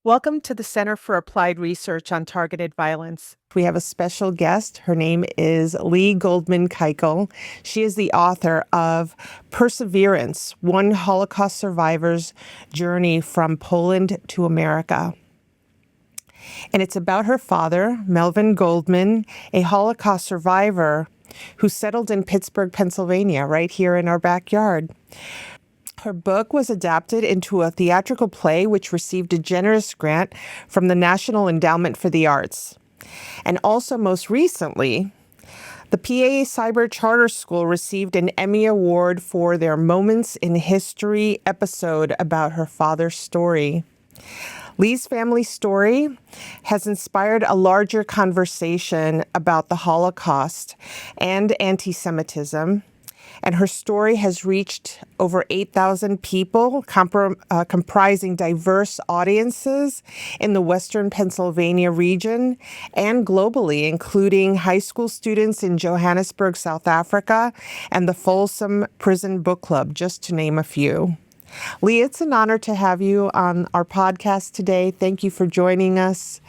Welcome to the Center for Applied Research on Targeted Violence. We have a special guest. Her name is Lee Goldman Kikel. She is the author of Perseverance, One Holocaust Survivor's Journey from Poland to America. And it's about her father, Melvin Goldman, a Holocaust survivor who settled in Pittsburgh, Pennsylvania, right here in our backyard. Her book was adapted into a theatrical play which received a generous grant from the National Endowment for the Arts. And also most recently, the PA Cyber Charter School received an Emmy Award for their Moments in History episode about her father's story. Lee's family story has inspired a larger conversation about the Holocaust and antisemitism. And her story has reached over 8,000 people, comprising diverse audiences in the Western Pennsylvania region and globally, including high school students in Johannesburg, South Africa, and the Folsom Prison Book Club, just to name a few. Lee, it's an honor to have you on our podcast today. Thank you for joining us.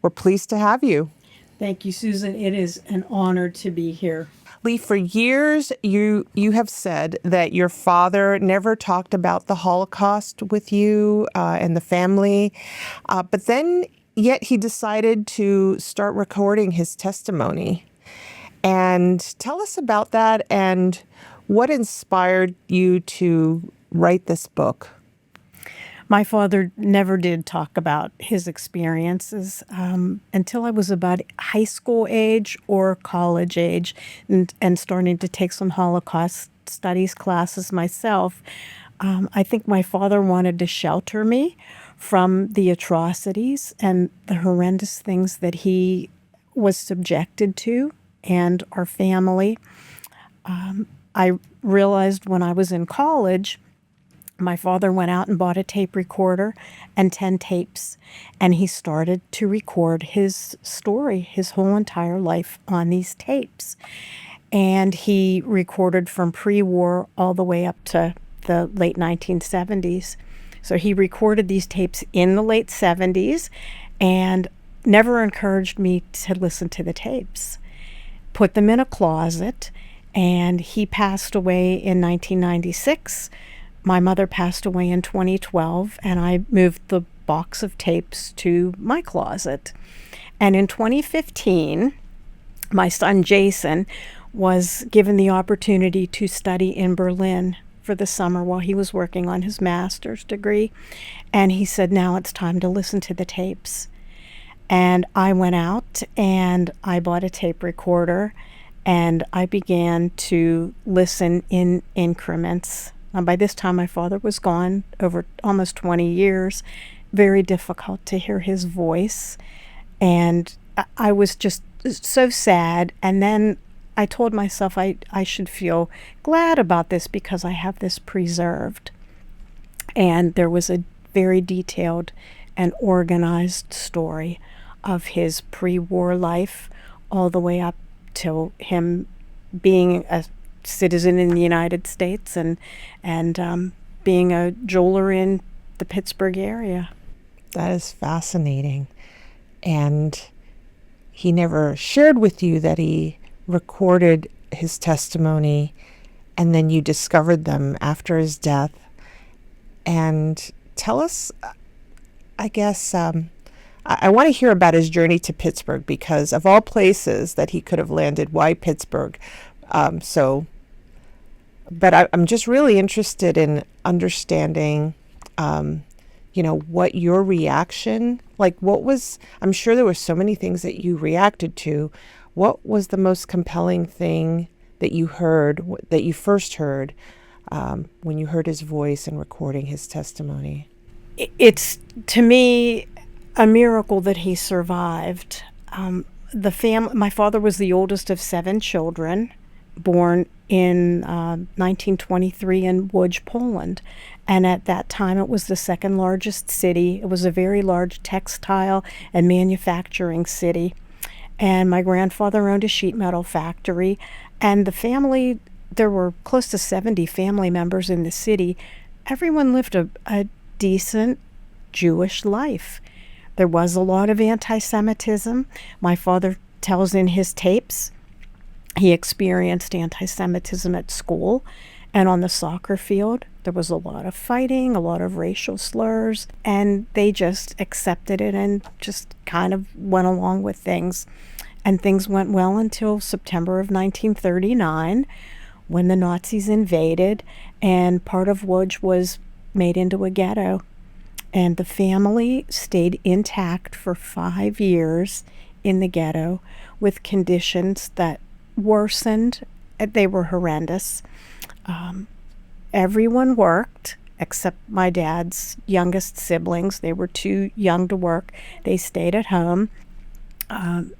We're pleased to have you. Thank you, Susan. It is an honor to be here. Lee, for years, you have said that your father never talked about the Holocaust with you and the family, but then yet he decided to start recording his testimony. And tell us about that and what inspired you to write this book. My father never did talk about his experiences until I was about high school age or college age and starting to take some Holocaust studies classes myself. I think my father wanted to shelter me from the atrocities and the horrendous things that he was subjected to and our family. I realized when I was in college, my father went out and bought a tape recorder and 10 tapes, and he started to record his story, his whole entire life on these tapes. And he recorded from pre-war all the way up to the late 1970s. So he recorded these tapes in the late 70s and never encouraged me to listen to the tapes. Put them in a closet, and he passed away in 1996. My mother passed away in 2012, and I moved the box of tapes to my closet. And in 2015, my son Jason was given the opportunity to study in Berlin for the summer while he was working on his master's degree. And he said, now it's time to listen to the tapes. And I went out and I bought a tape recorder, and I began to listen in increments. By this time, my father was gone over almost 20 years. Very difficult to hear his voice. And I was just so sad. And then I told myself I should feel glad about this because I have this preserved. And there was a very detailed and organized story of his pre-war life all the way up till him being a citizen in the United States and being a jeweler in the Pittsburgh area. That is fascinating. And he never shared with you that he recorded his testimony and then you discovered them after his death. And tell us, I guess, I want to hear about his journey to Pittsburgh because of all places that he could have landed, why Pittsburgh? But I'm just really interested in understanding, what your reaction, I'm sure there were so many things that you reacted to. What was the most compelling thing that you heard, that you first heard when you heard his voice and recording his testimony? It's, to me, a miracle that he survived. My father was the oldest of 7 children, born in 1923 in Łódź, Poland. And at that time, it was the second largest city. It was a very large textile and manufacturing city. And my grandfather owned a sheet metal factory. And the family, there were close to 70 family members in the city. Everyone lived a decent, Jewish life. There was a lot of anti-Semitism. My father tells in his tapes he experienced anti-Semitism at school and on the soccer field. There was a lot of fighting, a lot of racial slurs, and they just accepted it and just kind of went along with things. And things went well until September of 1939, when the Nazis invaded, and part of Łódź was made into a ghetto. And the family stayed intact for 5 years in the ghetto with conditions that worsened. They were horrendous. Everyone worked except my dad's youngest siblings. They were too young to work. They stayed at home.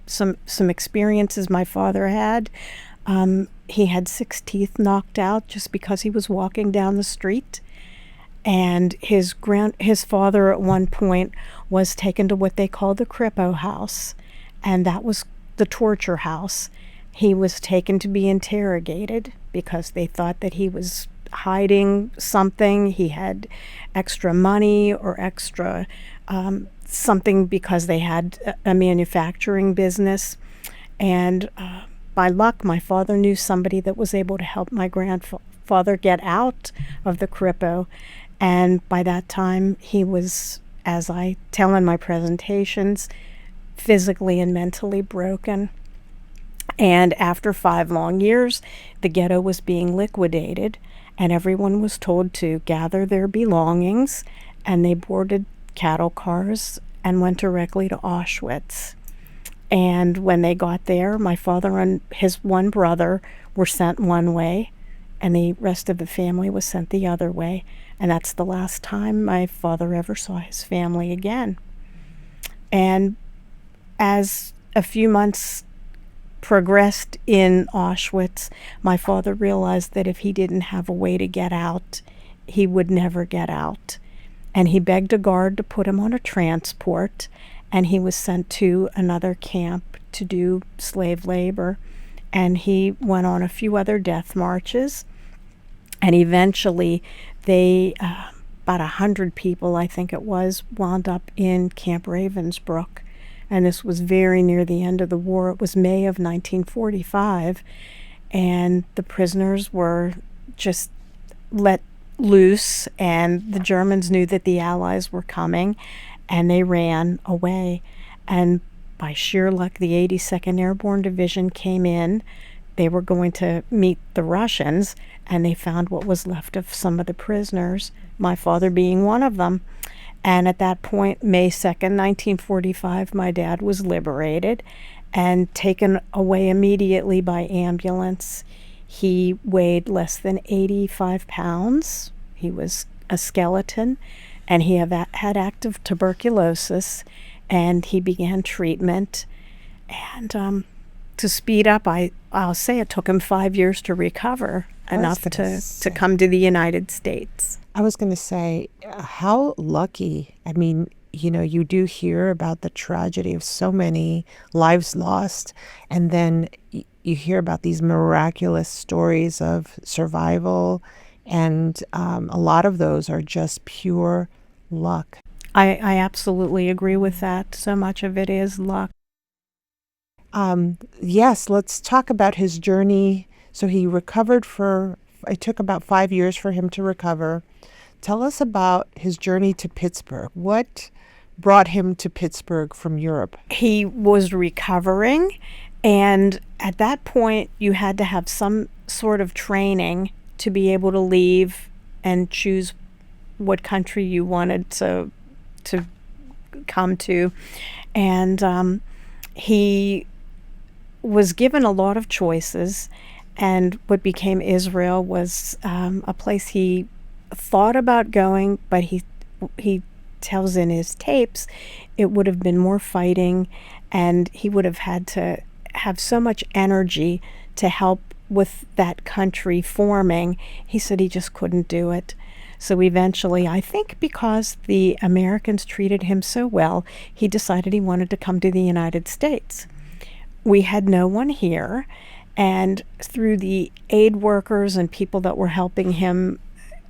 Some experiences my father had. He had 6 teeth knocked out just because he was walking down the street. And his father at one point was taken to what they called the Kripo house, and that was the torture house. He was taken to be interrogated because they thought that he was hiding something. He had extra money or extra something because they had a manufacturing business. And by luck, my father knew somebody that was able to help my grandfather get out of the Kripo. And by that time, he was, as I tell in my presentations, physically and mentally broken. And after 5 long years, the ghetto was being liquidated, and everyone was told to gather their belongings, and they boarded cattle cars and went directly to Auschwitz. And when they got there, my father and his one brother were sent one way, and the rest of the family was sent the other way. And that's the last time my father ever saw his family again. And as a few months progressed in Auschwitz, my father realized that if he didn't have a way to get out, he would never get out. And he begged a guard to put him on a transport, and he was sent to another camp to do slave labor. And he went on a few other death marches, and eventually they, about 100 people, I think it was, wound up in Camp Ravensbrück. And this was very near the end of the war. It was May of 1945, and the prisoners were just let loose, and the Germans knew that the Allies were coming, and they ran away. And by sheer luck, the 82nd Airborne Division came in. They were going to meet the Russians, and they found what was left of some of the prisoners, my father being one of them. And at that point, May 2nd, 1945, my dad was liberated and taken away immediately by ambulance. He weighed less than 85 pounds. He was a skeleton, and he had active tuberculosis, and he began treatment. And to speed up, I'll say it took him 5 years to recover enough to come to the United States. I was going to say, how lucky. I mean, you know, you do hear about the tragedy of so many lives lost, and then you hear about these miraculous stories of survival, and a lot of those are just pure luck. I absolutely agree with that. So much of it is luck. Yes, let's talk about his journey. So he recovered it took about 5 years for him to recover. Tell us about his journey to Pittsburgh. What brought him to Pittsburgh from Europe? He was recovering, and at that point, you had to have some sort of training to be able to leave and choose what country you wanted to come to. And he was given a lot of choices, and what became Israel was a place he thought about going, but he tells in his tapes it would have been more fighting, and he would have had to have so much energy to help with that country forming. He said he just couldn't do it. So eventually, I think because the Americans treated him so well, he decided he wanted to come to the United States. We had no one here, and through the aid workers and people that were helping him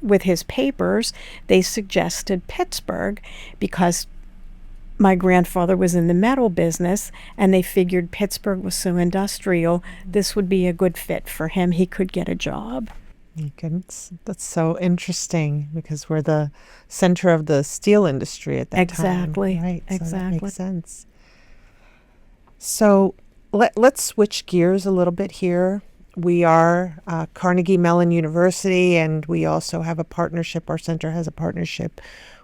with his papers, they suggested Pittsburgh because my grandfather was in the metal business, and they figured Pittsburgh was so industrial, this would be a good fit for him. He could get a job. My goodness, that's so interesting because we're the center of the steel industry at that Exactly. time. Right. Exactly. So that makes sense. So let's switch gears a little bit here. We are Carnegie Mellon University, and we also have a partnership. Our center has a partnership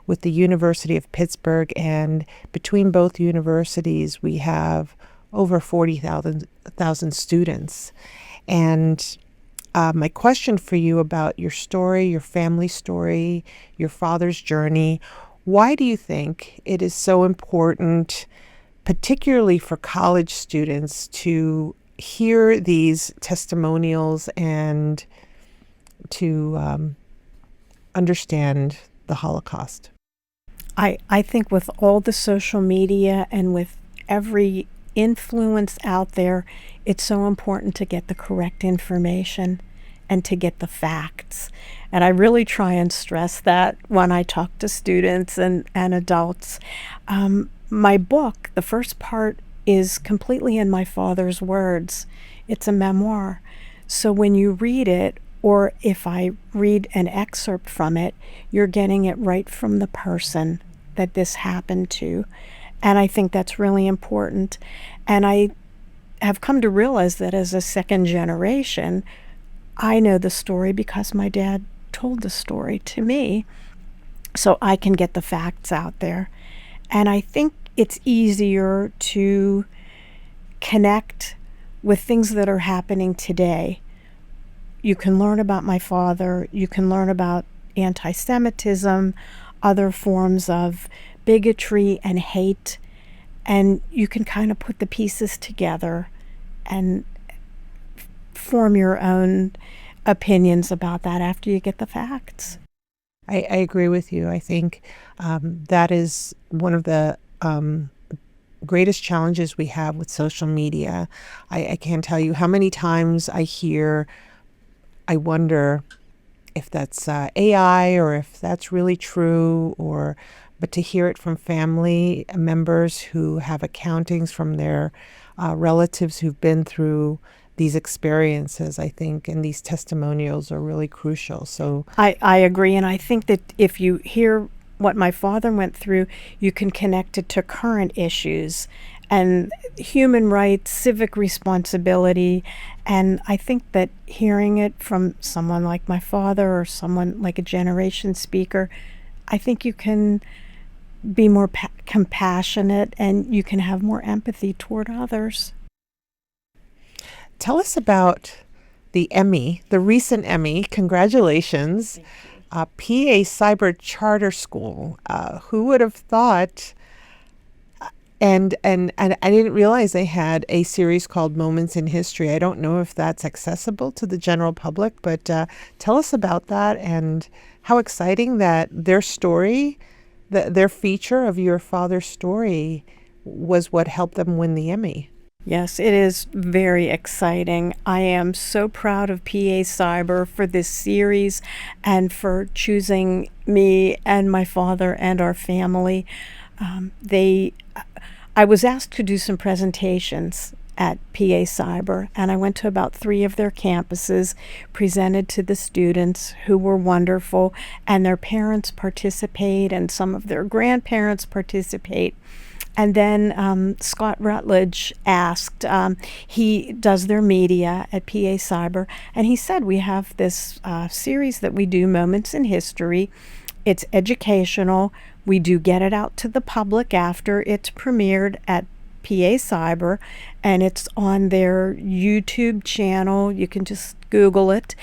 with the University of Pittsburgh, and between both universities, we have over 40,000 students. And my question for you about your story, your family story, your father's journey, why do you think it is so important, particularly for college students, to hear these testimonials and to understand the Holocaust? I think with all the social media and with every influence out there, it's so important to get the correct information and to get the facts. And I really try and stress that when I talk to students and adults. My book, the first part, is completely in my father's words. It's a memoir. So when you read it, or if I read an excerpt from it, you're getting it right from the person that this happened to. And I think that's really important. And I have come to realize that as a second generation, I know the story because my dad told the story to me, so I can get the facts out there. And I think it's easier to connect with things that are happening today. You can learn about my father, you can learn about anti-Semitism, other forms of bigotry and hate, and you can kind of put the pieces together and form your own opinions about that after you get the facts. I agree with you. I think that is one of the greatest challenges we have with social media. I can't tell you how many times I wonder if that's AI or if that's really true, but to hear it from family members who have accountings from their relatives who've been through these experiences, I think, and these testimonials are really crucial. So I agree, and I think that if you hear what my father went through, you can connect it to current issues and human rights, civic responsibility. And I think that hearing it from someone like my father or someone like a generation speaker, I think you can be more compassionate and you can have more empathy toward others. Tell us about the Emmy, the recent Emmy. Congratulations. PA Cyber Charter School. Who would have thought? And I didn't realize they had a series called Moments in History. I don't know if that's accessible to the general public, but tell us about that and how exciting that their story, their feature of your father's story was what helped them win the Emmy. Yes, it is very exciting. I am so proud of PA Cyber for this series and for choosing me and my father and our family. I was asked to do some presentations at PA Cyber, and I went to about 3 of their campuses, presented to the students who were wonderful, and their parents participate, and some of their grandparents participate. And then Scott Rutledge asked, he does their media at PA Cyber, and he said, we have this series that we do, Moments in History. It's educational. We do get it out to the public after it's premiered at PA Cyber, and it's on their YouTube channel. You can just Google it.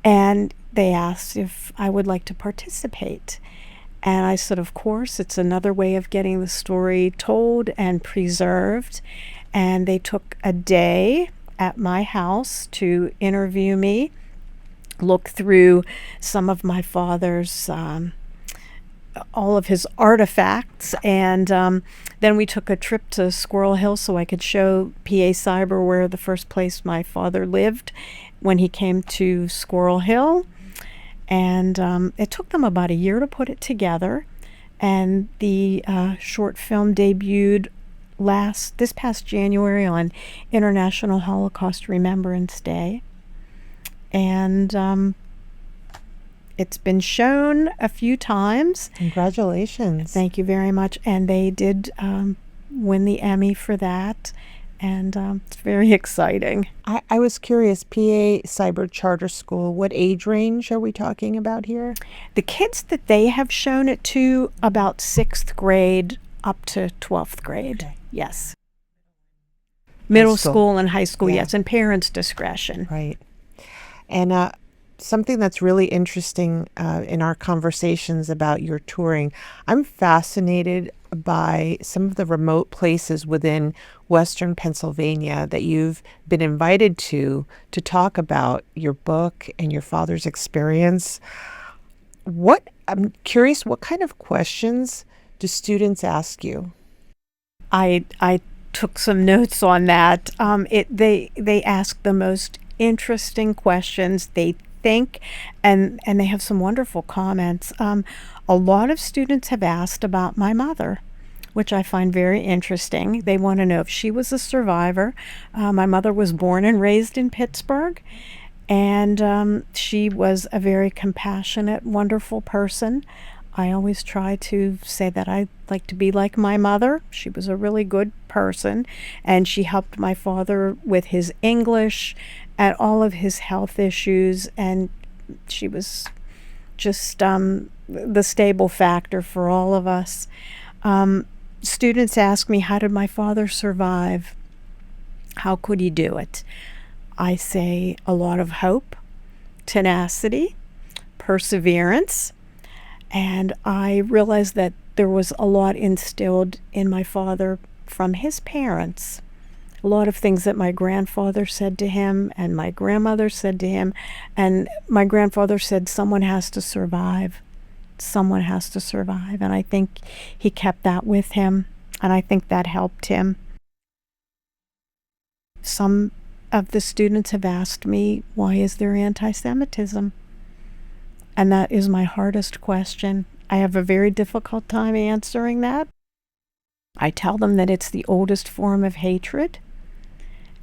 And they asked if I would like to participate. And I said, of course, it's another way of getting the story told and preserved. And they took a day at my house to interview me, look through some of my father's, all of his artifacts. And then we took a trip to Squirrel Hill so I could show PA Cyber where the first place my father lived when he came to Squirrel Hill. And it took them about a year to put it together. And the short film debuted this past January on International Holocaust Remembrance Day. And it's been shown a few times. Congratulations. Thank you very much. And they did win the Emmy for that. And it's very exciting. I was curious, PA Cyber Charter School, what age range are we talking about here? The kids that they have shown it to, about 6th grade up to 12th grade. Okay. Yes. Middle school and high school, yes, and parents' discretion. Right. And something that's really interesting in our conversations about your touring, I'm fascinated by some of the remote places within Western Pennsylvania that you've been invited to talk about your book and your father's experience. I'm curious, what kind of questions do students ask you? I took some notes on that. They ask the most interesting questions. They think, and they have some wonderful comments. A lot of students have asked about my mother, which I find very interesting. They want to know if she was a survivor. My mother was born and raised in Pittsburgh, and she was a very compassionate, wonderful person. I always try to say that I like to be like my mother. She was a really good person, and she helped my father with his English and all of his health issues, and she was just the stable factor for all of us. Students ask me, how did my father survive? How could he do it? I say a lot of hope, tenacity, perseverance, and I realized that there was a lot instilled in my father from his parents. A lot of things that my grandfather said to him and my grandmother said to him. And my grandfather said, someone has to survive. Someone has to survive. And I think he kept that with him. And I think that helped him. Some of the students have asked me, why is there anti-Semitism? And that is my hardest question. I have a very difficult time answering that. I tell them that it's the oldest form of hatred.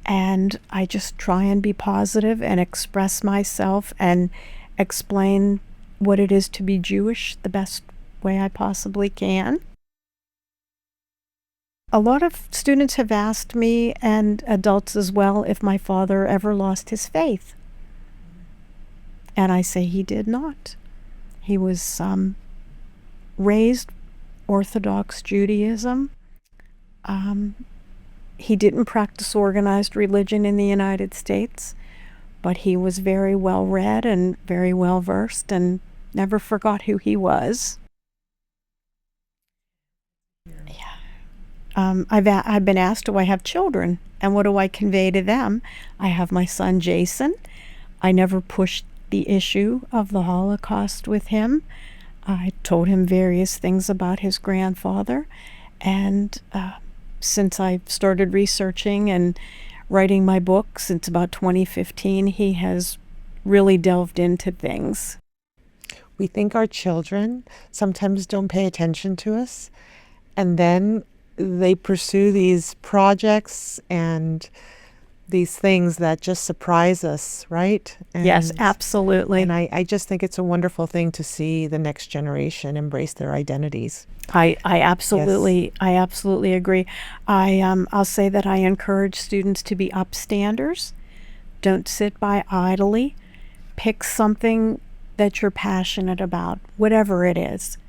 And I just try and be positive and express myself and explain what it is to be Jewish the best way I possibly can. A lot of students have asked me, and adults as well, if my father ever lost his faith. And I say he did not. He was raised Orthodox Judaism. He didn't practice organized religion in the United States, but he was very well read and very well versed and never forgot who he was. Yeah. I've been asked, do I have children? And what do I convey to them? I have my son Jason. I never pushed the issue of the Holocaust with him. I told him various things about his grandfather, and since I started researching and writing my book since about 2015, he has really delved into things. We think our children sometimes don't pay attention to us, and then they pursue these projects and these things that just surprise us, right? Yes, absolutely. And I just think it's a wonderful thing to see the next generation embrace their identities. I absolutely agree. I'll say that I encourage students to be upstanders. Don't sit by idly. Pick something that you're passionate about, whatever it is.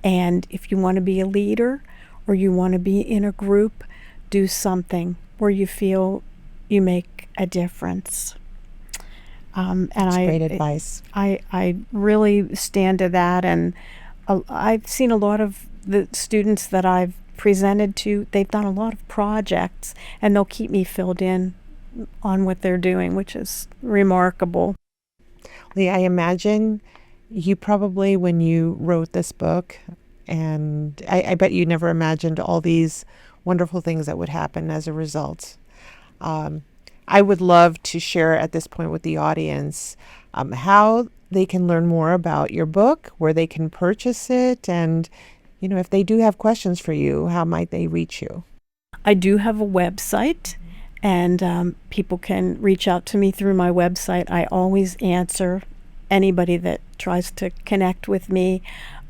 And if you want to be a leader or you want to be in a group, do something where you feel you make a difference. That's great advice. I really stand to that, and I've seen a lot of the students that I've presented to, they've done a lot of projects, and they'll keep me filled in on what they're doing, which is remarkable. Lee, I imagine you probably, when you wrote this book, and I bet you never imagined all these wonderful things that would happen as a result. I would love to share at this point with the audience how they can learn more about your book, where they can purchase it, and, if they do have questions for you, how might they reach you? I do have a website, and people can reach out to me through my website. I always answer anybody that tries to connect with me.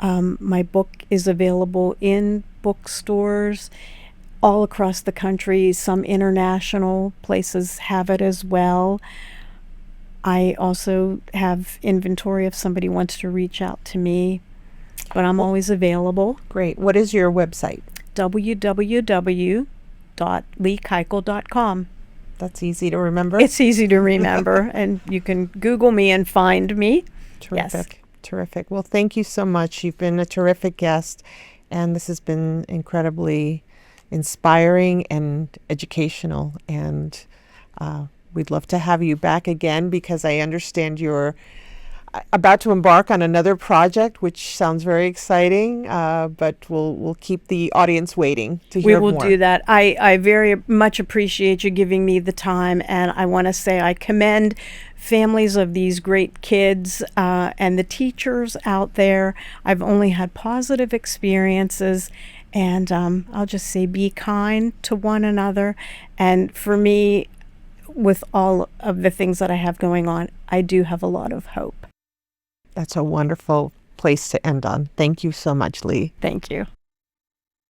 My book is available in bookstores all across the country. Some international places have it as well. I also have inventory if somebody wants to reach out to me, but I'm always available. Great. What is your website? www.leekeikel.com. That's easy to remember. It's easy to remember, and you can Google me and find me. Terrific. Yes. Terrific. Well, thank you so much. You've been a terrific guest, and this has been incredibly inspiring and educational. And we'd love to have you back again, because I understand you're about to embark on another project, which sounds very exciting. But we'll keep the audience waiting to hear more. We will do that. I very much appreciate you giving me the time, and I want to say I commend families of these great kids and the teachers out there. I've only had positive experiences, and I'll just say be kind to one another. And for me, with all of the things that I have going on, I do have a lot of hope. That's a wonderful place to end on. Thank you so much, Lee. Thank you.